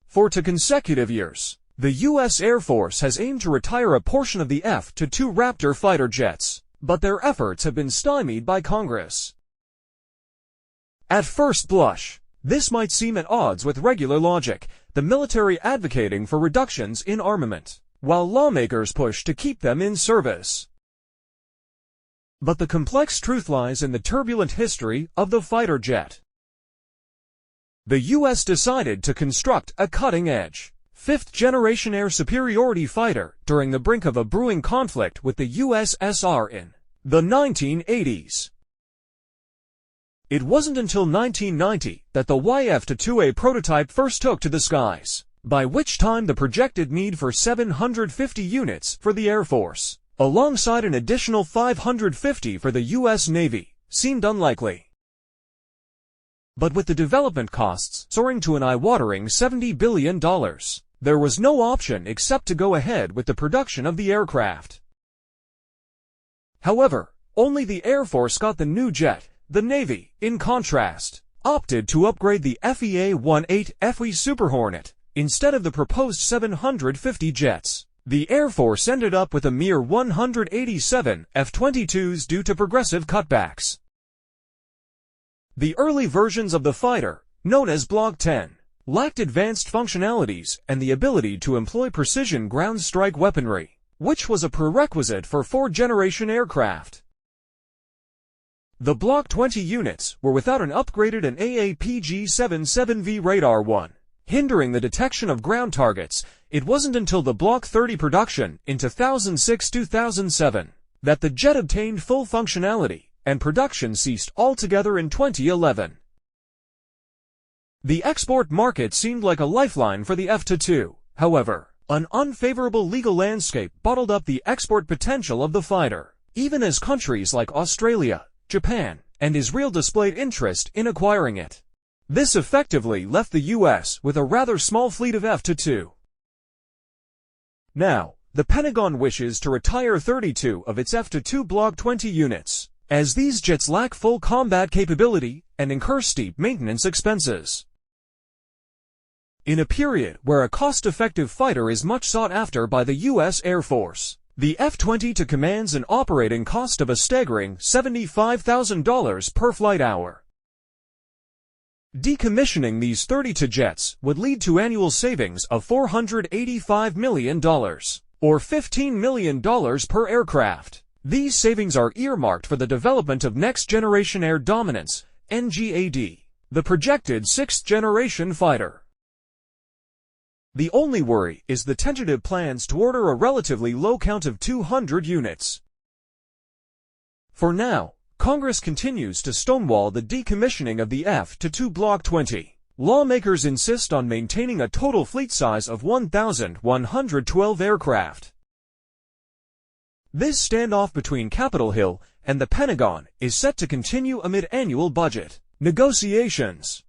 For 2 consecutive years, the U.S. Air Force has aimed to retire a portion of the F-22 Raptor fighter jets, but their efforts have been stymied by Congress. At first blush, this might seem at odds with regular logic, the military advocating for reductions in armament, while lawmakers push to keep them in service. But the complex truth lies in the turbulent history of the fighter jet. The U.S. decided to construct a cutting-edge, 5th-generation air superiority fighter during the brink of a brewing conflict with the USSR in the 1980s. It wasn't until 1990 that the YF-22A prototype first took to the skies, by which time the projected need for 750 units for the Air Force, alongside an additional 550 for the U.S. Navy, seemed unlikely. But with the development costs soaring to an eye-watering $70 billion, there was no option except to go ahead with the production of the aircraft. However, only the Air Force got the new jet. The Navy, in contrast, opted to upgrade the FEA-18 FE Super Hornet instead of the proposed 750 jets. The Air Force ended up with a mere 187 F-22s due to progressive cutbacks. The early versions of the fighter, known as Block 10, lacked advanced functionalities and the ability to employ precision ground strike weaponry, which was a prerequisite for 4th-generation aircraft. The Block 20 units were without an upgraded and AAPG-77V radar one, hindering the detection of ground targets. It wasn't until the Block 30 production in 2006-2007 that the jet obtained full functionality, and production ceased altogether in 2011. The export market seemed like a lifeline for the F-22. However, an unfavorable legal landscape bottled up the export potential of the fighter, even as countries like Australia, Japan, and Israel displayed interest in acquiring it. This effectively left the U.S. with a rather small fleet of F-22. Now, the Pentagon wishes to retire 32 of its F-22 Block 20 units, as these jets lack full combat capability and incur steep maintenance expenses. In a period where a cost-effective fighter is much sought after by the U.S. Air Force, the F-22 commands an operating cost of a staggering $75,000 per flight hour. Decommissioning these 32 jets would lead to annual savings of $485 million, or $15 million per aircraft. These savings are earmarked for the development of Next-Generation Air Dominance, NGAD, the projected 6th-generation fighter. The only worry is the tentative plans to order a relatively low count of 200 units. For now, Congress continues to stonewall the decommissioning of the F-22 Block 20. Lawmakers insist on maintaining a total fleet size of 1,112 aircraft. This standoff between Capitol Hill and the Pentagon is set to continue amid annual budget negotiations.